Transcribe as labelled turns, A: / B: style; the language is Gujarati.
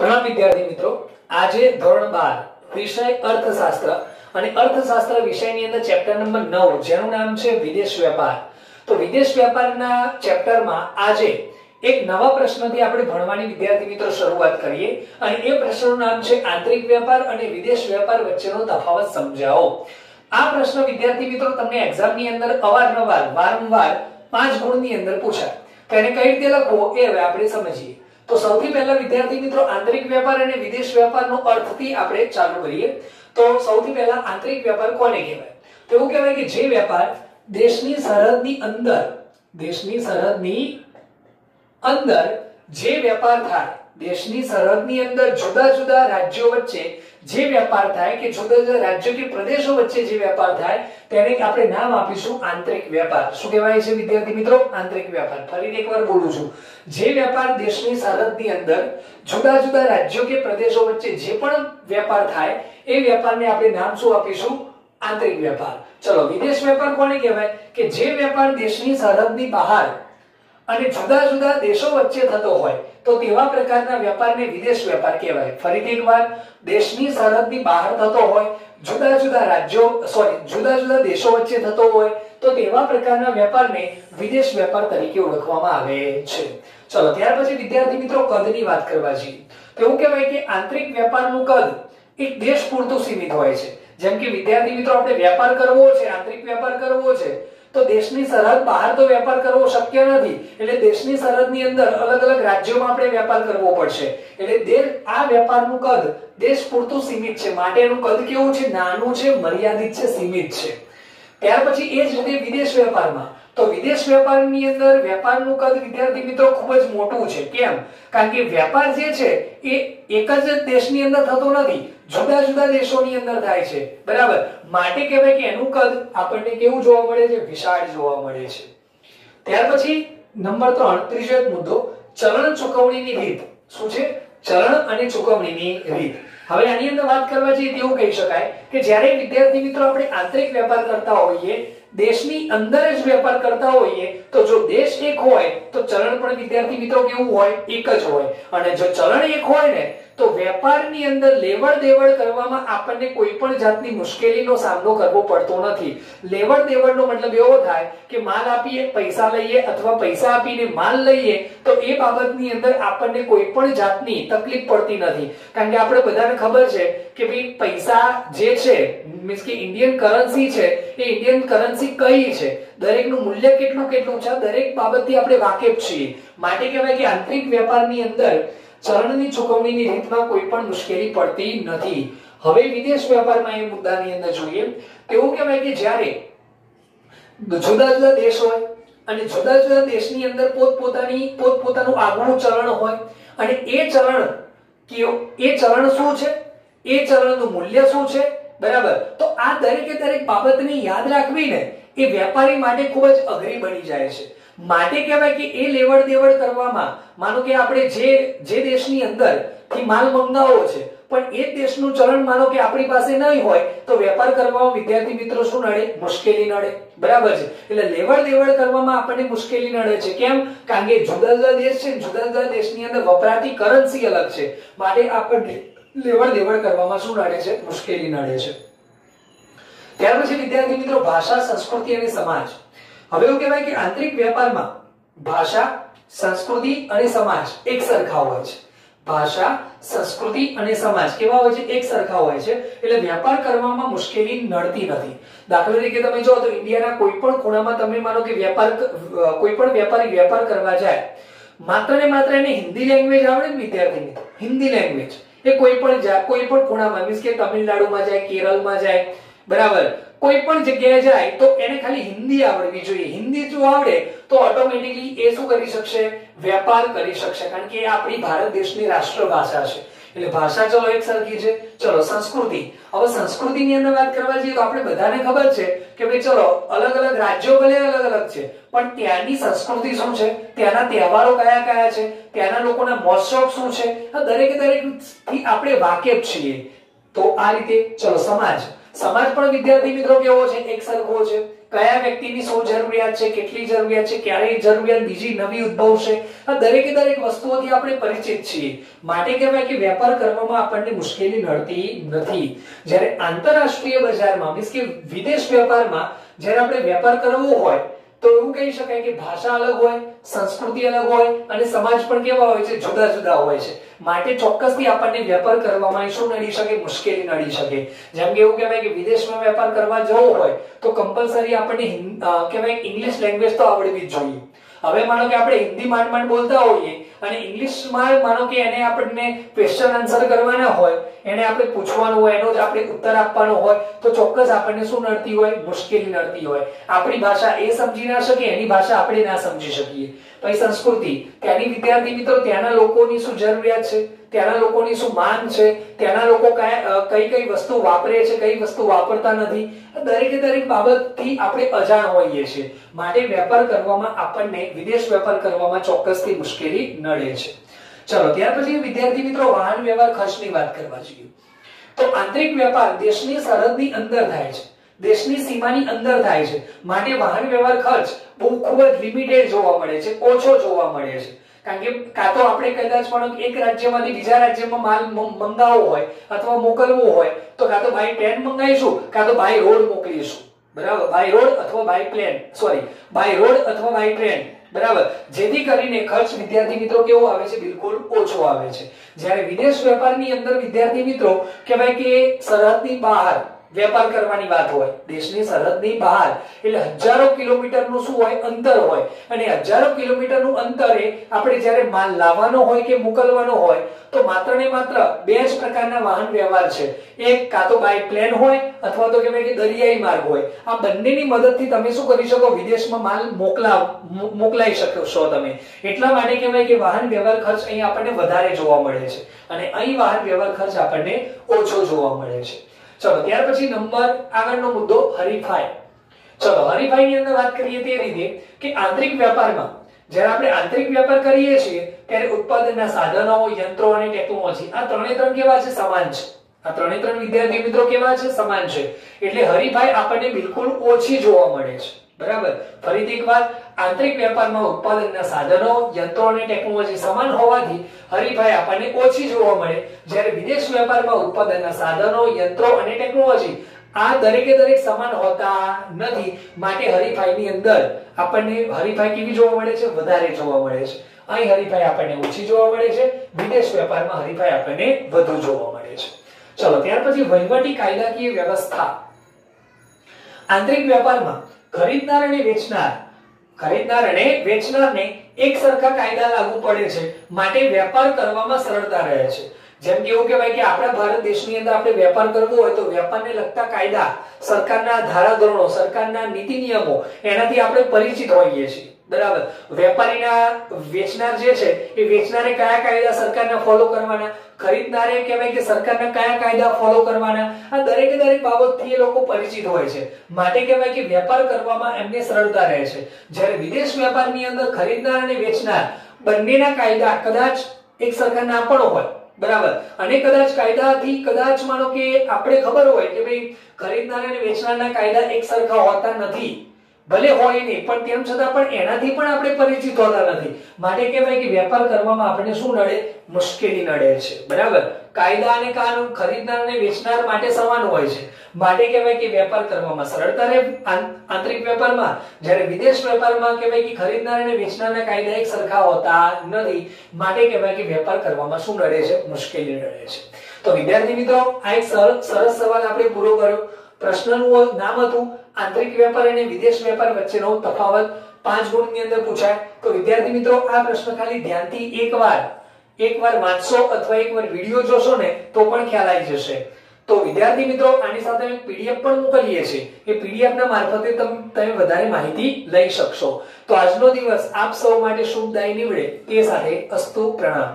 A: પ્રણામ વિદ્યાર્થી મિત્રો, આજે ધોરણ 12 વિષય અર્થશાસ્ત્ર અને અર્થશાસ્ત્ર વિષયની અંદર ચેપ્ટર નંબર 9 જેનું નામ છે વિદેશ વેપાર. તો વિદેશ વેપારના ચેપ્ટરમાં આજે એક નવા પ્રશ્નથી આપણે ભણવાની વિદ્યાર્થી મિત્રો શરૂઆત કરીએ અને એ પ્રશ્નનું નામ છે આંતરિક વેપાર અને વિદેશ વેપાર વચ્ચેનો તફાવત સમજાવો. આ પ્રશ્ન વિદ્યાર્થી મિત્રો તમને એક્ઝામની અંદર અવારનવાર વારંવાર 5 ગુણની અંદર પૂછાય. તો એને કઈ રીતે લખવો એ હવે આપણે સમજીએ. તો સૌથી પહેલા વિદ્યાર્થી મિત્રો આંતરિક વેપાર અને વિદેશ વેપારનો અર્થથી આપણે ચાલુ કરીએ. તો સૌથી પહેલા આંતરિક વેપાર કોને કહેવાય? તો એવું કહેવાય કે જે વેપાર દેશની સરહદની અંદર જે વેપાર થાય, દેશની સરહદની અંદર જુદા જુદા રાજ્યો વચ્ચે જે વેપાર થાય કે જુદા જુદા રાજ્યો કે પ્રદેશો વચ્ચે જે વેપાર થાય તેને આપણે નામ આપીશું આંતરિક વેપાર. શું કહેવાય છે વિદ્યાર્થી મિત્રો? આંતરિક વેપાર. ફરી એકવાર બોલું છું, જે વેપાર દેશની સરહદની અંદર જુદા જુદા રાજ્યો કે પ્રદેશો વચ્ચે જે પણ વેપાર થાય એ વેપારને આપણે નામ શું આપીશું? આંતરિક વેપાર. ચલો, વિદેશ વેપાર કોને કહેવાય? કે જે વેપાર દેશની સરહદની બહાર અને જુદા જુદા દેશો વચ્ચે થતો હોય તો તેવા પ્રકારના વેપારને વિદેશ વેપાર કહેવાય. ફરીથી એકવાર, દેશની સરહદની બહાર થતો હોય, જુદા જુદા દેશો વચ્ચે થતો હોય તો તેવા પ્રકારના વેપારને વિદેશ વેપાર તરીકે ઓળખવામાં આવે છે. ચલો, ત્યાર પછી વિદ્યાર્થી મિત્રો કદની વાત કરવા છીએ. તો એવું કહેવાય કે આંતરિક વેપારનું કદ એક દેશ પૂરતું સીમિત હોય છે. જેમ કે વિદ્યાર્થી મિત્રો આપણે વેપાર કરવો છે, આંતરિક વેપાર કરવો છે તો દેશની સરહદ બહાર તો વેપાર કરવો શક્ય નથી. એટલે દેશની સરહદની અંદર અલગ અલગ રાજ્યોમાં આપણે વેપાર કરવો પડશે. એટલે આ વેપારનું કદ દેશ પૂરતું સીમિત છે. માટે એનું કદ કેવું છે? નાનું છે, મર્યાદિત છે, સીમિત છે. ત્યાર પછી એ જ રીતે વિદેશ વેપારમાં, તો વિદેશ વેપારની અંદર વેપારનું કદ વિદ્યાર્થી મિત્રો ખૂબ જ મોટું છે. કેમ? કારણ કે વેપાર જે છે એ એક જ દેશની અંદર થતો નથી, જુદા જુદા દેશોની અંદર થાય છે. બરાબર? માટે કહેવાય કે એનું કદ આપણને કેવું જોવા મળે છે? વિશાળ જોવા મળે છે. ત્યાર પછી નંબર 3, ત્રીજો એક મુદ્દો, ચલણ ચૂકવણીની રીત. શું છે? ચલણ અને ચૂકવણીની રીત. હવે આની અંદર વાત કરવા જઈએ તેવું કહી શકાય કે જ્યારે વિદ્યાર્થી મિત્રો આપણે આંતરિક વેપાર કરતા હોઈએ, દેશની અંદર જ વેપાર કરતા હોઈએ તો જો દેશ એક હોય તો ચલણ પણ વિદ્યાર્થી મિત્રો કેવું હોય? એક જ હોય. અને જો ચલણ એક હોય ને તો વેપારની અંદર લેવડ દેવડ કરવામાં આપણને કોઈ પણ જાતની મુશ્કેલીનો સામનો કરવો પડતો નથી. લેવડ દેવડનો મતલબ એવો થાય કે માલ આપીએ પૈસા લઈએ અથવા પૈસા આપીને માલ લઈએ તો એ બાબતની અંદર આપણને કોઈ પણ જાતની તકલીફ પડતી નથી. કારણ કે આપણે બધાને ખબર છે કે ભાઈ પૈસા જે છે મીન્સ કે ઇન્ડિયન કરન્સી છે એ ઇન્ડિયન કરન્સી કઈ છે, દરેકનું મૂલ્ય કેટલું છે, દરેક બાબતથી આપણે વાકેફ છીએ. માટે કહેવાય કે આંતરિક વેપારની અંદર ચલણની ચૂકવણીની રીતમાં કોઈ પણ મુશ્કેલી પડતી નથી. હવે વિદેશ વેપારમાં એ મુદ્દાની અંદર જોઈએ તો એવું કહેવાય કે જ્યારે જુદા જુદા દેશ હોય અને જુદા જુદા દેશની અંદર પોતપોતાનું આગવું ચલણ હોય અને એ ચલણ શું છે, એ ચલણનું મૂલ્ય શું છે, બરાબર? તો આ દરેક બાબતને યાદ રાખવી ને એ વેપારી માટે ખૂબ જ અઘરી બની જાય છે. માટે કહેવાય કે એ લેવડ દેવડ કરવામાં, માનો કે આપણે જે દેશની અંદર થી માલ મંગાવવો છે પણ એ દેશનું ચલણ માનો કે આપણી પાસે નહીં હોય તો વેપાર કરવામાં વિદ્યાર્થી મિત્રો શું નડે? મુશ્કેલી નડે. બરાબર છે? એટલે લેવડ દેવડ કરવામાં આપણને મુશ્કેલી નડે છે. કેમ? કારણ કે જુદા જુદા દેશ છે, જુદા જુદા દેશની અંદર વપરાતી કરન્સી અલગ છે. માટે આપણને લેવડ દેવડ કરવામાં શું નડે છે? મુશ્કેલી નડે છે. ત્યાર પછી વિદ્યાર્થી મિત્રો ભાષા, સંસ્કૃતિ અને સમાજ. હવે એવું કહેવાય કે આંતરિક વેપારમાં ભાષા, સંસ્કૃતિ અને સમાજ એક સરખા હોય છે. ભાષા, સંસ્કૃતિ અને સમાજ કેવા હોય છે? એક સરખા હોય છે. એટલે વેપાર કરવામાં મુશ્કેલી નડતી નથી. દાખલા તરીકે તમે જો તો ઇન્ડિયાના કોઈ પણ ખૂણામાં તમે માનો કે કોઈ પણ વેપારી વેપાર કરવા જાય, માત્ર ને માત્ર એને હિન્દી લેંગ્વેજ આવડે ને વિદ્યાર્થી મિત્રો, હિન્દી લેંગ્વેજ એ કોઈ પણ ખૂણામાં મીન્સ કે તમિલનાડુમાં જાય, કેરળમાં જાય, બરાબર, કોઈ પણ જગ્યાએ જાય તો એને ખાલી હિન્દી આવડવી જોઈએ. હિન્દી જો આવડે તો ઓટોમેટિકલી એ શું કરી શકશે? વેપાર કરી શકશે. કારણ કે એ આપણી ભારત દેશની રાષ્ટ્રભાષા છે. એટલે ભાષા ચલો એક સરખી છે. ચલો, સંસ્કૃતિ. હવે સંસ્કૃતિની અંદર વાત કરવા જઈએ તો આપણે બધાને ખબર છે કે ભાઈ ચલો અલગ અલગ રાજ્યો ભલે અલગ અલગ છે પણ ત્યાંની સંસ્કૃતિ શું છે, ત્યાંના તહેવારો કયા છે, ત્યાંના લોકોના મહોત્સવ શું છે, આ દરેક થી આપણે વાકેફ છીએ. તો આ રીતે ચલો સમાજ પણ વિદ્યાર્થી મિત્રો કેવો છે? એક સરખો છે. કયા વ્યક્તિની શું જરૂરિયાત છે, કેટલી જરૂરિયાત છે, ક્યારે જરૂરિયાત બીજી નવી ઉદ્ભવશે, આ દરેકે દરેક વસ્તુઓથી આપણે પરિચિત છીએ. માટે કહેવાય કે વેપાર કરવામાં આપણને મુશ્કેલી નડતી નથી. જ્યારે આંતરરાષ્ટ્રીય બજારમાં મીન્સ કે વિદેશ વેપારમાં જ્યારે આપણે વેપાર કરવો હોય તો એવું કહી શકાય કે ભાષા અલગ હોય, સંસ્કૃતિ અલગ હોય અને સમાજ પણ કેવા હોય છે, જુદા જુદા હોય છે. માટે ચોક્કસથી આપણને વેપાર કરવામાં શું નડી શકે, મુશ્કેલી નડી શકે. જેમ કે એવું કહેવાય કે વિદેશમાં વેપાર કરવા જવો હોય તો કમ્પલસરી આપણને કહેવાય ઇંગ્લિશ લેંગ્વેજ તો આવડવી જ જોઈએ. હવે માનો કે આપણે હિન્દી માંડ બોલતા હોઈએ અને ઇંગ્લિશમાં માનો કે એને આપણને ક્વેશ્ચન આન્સર કરવાના હોય, એને આપણે પૂછવાનું હોય, એનો જ આપણે ઉત્તર આપવાનો હોય તો ચોક્કસ આપણને શું નડતી હોય, મુશ્કેલી નડતી હોય. આપણી ભાષા એ સમજી ના શકે, એની ભાષા આપણે ના સમજી શકીએ. પછી સંસ્કૃતિ, ત્યાંની વિદ્યાર્થી મિત્રો ત્યાંના લોકોની શું જરૂરિયાત છે, ત્યાંના લોકોની શું માંગ છે, ત્યાંના લોકો કઈ કઈ વસ્તુ વાપરે છે, કઈ વસ્તુ વાપરતા નથી, દરેકે દરેક બાબતથી આપણે અજાણ હોઈએ છીએ. માટે વેપાર કરવામાં આપણને વિદેશ વેપાર કરવામાં ચોક્કસથી મુશ્કેલી નડે છે. ચલો ત્યાર પછી વિદ્યાર્થી મિત્રો વાહન વ્યવહાર ખર્ચની વાત કરવા જોઈએ. તો આંતરિક વેપાર દેશની સરહદની અંદર થાય છે, દેશની સીમાની અંદર થાય છે. માટે વાહન વ્યવહાર ખર્ચ બહુ ખૂબ જ લિમિટેડ જોવા મળે છે, ઓછો જોવા મળે છે. કારણ કે કાં તો આપણે કદાચ પણ એક રાજ્યમાંથી બીજા રાજ્યમાં માલ મંગાવવો હોય અથવા મોકલવો હોય તો કાં તો બાય ટ્રેન મંગાવીશું, કાં તો બાય રોડ મોકલીશું. બરાબર, બાય રોડ અથવા by plane, sorry by road અથવા બાય ટ્રેન. બરાબર, જેથી કરીને ખર્ચ વિદ્યાર્થી મિત્રો કેવો આવે છે, બિલકુલ ઓછો આવે છે. જ્યારે વિદેશ વેપારની અંદર વિદ્યાર્થી મિત્રો કહેવાય કે સરહદની બહાર વેપાર કરવાની વાત હોય, દેશની સરહદની બહાર, એટલે હજારો કિલોમીટરનું શું હોય, અંતર હોય. અને હજારો કિલોમીટરનું અંતરે આપણે જ્યારે માલ લાવવાનો હોય કે મોકલવાનો હોય તો માત્ર ને માત્ર બે જ પ્રકારના વાહન વ્યવહાર છે. એક કાં તો બાય પ્લેન હોય અથવા તો કહેવાય કે દરિયાઈ માર્ગ હોય. આ બંનેની મદદથી તમે શું કરી શકો, વિદેશમાં માલ મોકલાઈ શકો છો તમે. એટલા માટે કહેવાય કે વાહન વ્યવહાર ખર્ચ અહીં આપણને વધારે જોવા મળે છે અને અહીં વાહન વ્યવહાર ખર્ચ આપણને ઓછો જોવા મળે છે. ચલો ત્યાર પછી આગળનો મુદ્દો હરીફાઈ. ચલો હરીફાઈની અંદર વાત કરીએ તે રીતે કે આંતરિક વેપારમાં જ્યારે આપણે આંતરિક વેપાર કરીએ છીએ ત્યારે ઉત્પાદનના સાધનો, યંત્રો અને ટેકનોલોજી આ ત્રણે ત્રણ કેવા છે, સમાન છે. આ ત્રણે ત્રણ વિદ્યાર્થી મિત્રો કેવા છે, સમાન છે. એટલે હરીફાઈ આપણને બિલકુલ ઓછી જોવા મળે છે. બરાબર, ફરીથી એક વાત, આંતરિક વેપારમાં ઉત્પાદનના સાધનો, યંત્રો અને ટેકનોલોજી સમાન હોવાથી હરીફાઈ આપણને ઓછી જોવા મળે. જ્યારે વિદેશ વેપારમાં ઉત્પાદનના સાધનો, યંત્રો અને ટેકનોલોજી આ દરેકે દરેક સમાન હોતા નથી. માટે હરીફાઈની અંદર આપણને હરીફાઈ કેવી જોવા મળે છે, વધારે જોવા મળે છે. અહીં હરીફાઈ આપણને ઓછી જોવા મળે છે, વિદેશ વેપારમાં હરીફાઈ આપણને વધુ જોવા મળે છે. ચલો ત્યાર પછી વહીવટી કાયદાકીય વ્યવસ્થા. આંતરિક વેપારમાં ખરીદનાર અને વેચનારને એક સરખા કાયદા લાગુ પડે છે. માટે વેપાર કરવામાં સરળતા રહે છે. જેમ કે એવું કહેવાય કે આપણા ભારત દેશની અંદર આપણે વેપાર કરવો હોય તો વેપારને લગતા કાયદા, સરકારના ધારાધોરણો, સરકારના નીતિ નિયમો એનાથી આપણે પરિચિત હોઈએ છીએ. બરાબર, વેચનાર જે છે એ વેચનારે કયા કાયદા સરકારના ફોલો કરવાના, ખરીદનારે કહેવાય કે સરકારના કયા કાયદા ફોલો કરવાના, આ દરેકે દરેક બાબતથી એ લોકો પરિચિત હોય છે. માટે કહેવાય કે વેપાર કરવામાં એમને સરળતા રહે છે. જ્યારે વિદેશ વેપારની અંદર ખરીદનાર અને વેચનાર બંનેના કાયદા કદાચ એક સરખા ના પણ હોય. બરાબર, અને કદાચ કાયદાથી કદાચ માનો કે આપણે ખબર હોય કે ભાઈ ખરીદનાર અને વેચનારના કાયદા એક સરખા હોતા નથી, ભલે હોય નહીં પણ તેમ છતાં પણ એનાથી પણ આપણે પરિચિત હોતા નથી. માટે કહેવાય કે વેપાર કરવામાં આપણને શું નડે, મુશ્કેલી નડે છે. બરાબર, કાયદા અને કાનૂન ખરીદનાર અને વેચનાર માટે સમાન હોય છે. માટે કહેવાય કે વેપાર કરવામાં સરળતા રહે આંતરિક વેપારમાં. જ્યારે વિદેશ વેપારમાં કહેવાય કે ખરીદનાર અને વેચનારના કાયદા એક સરખા હોતા નથી. માટે કહેવાય કે વેપાર કરવામાં શું નડે છે, મુશ્કેલી નડે છે. તો વિદ્યાર્થી મિત્રો આ એક સરસ સવાલ આપણે પૂરો કર્યો. પ્રશ્નનું નામ હતું આંતરિક વેપાર અને વિદેશ વેપાર વચ્ચેનો તફાવત. 5 ગુણની અંદર પૂછાય. તો વિદ્યાર્થી મિત્રો આ પ્રશ્ન ખાલી ધ્યાનથી એકવાર વાંચશો અથવા એકવાર વિડિયો જોશો ને તો પણ ખ્યાલ આવી જશે. તો વિદ્યાર્થી મિત્રો આની સાથે એક પીડીએફ પણ મોકલીએ છીએ. એ પીડીએફ ના મારફતે તમે વધારે માહિતી લઈ શકશો. તો આજનો દિવસ આપ સૌ માટે શુભદાયી નીવડે તે સાથે અસ્તુ, પ્રણામ.